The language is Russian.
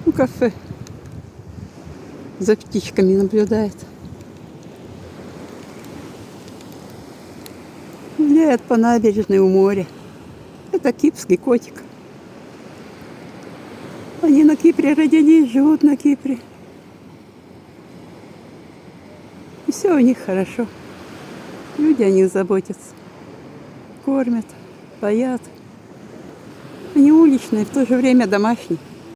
У кафе. За птичками наблюдает. Гуляет по набережной у моря. Это кипрский котик. Они на Кипре родились, живут на Кипре. И все у них хорошо. Люди о них заботятся. Кормят, поят. Они уличные, в то же время домашние.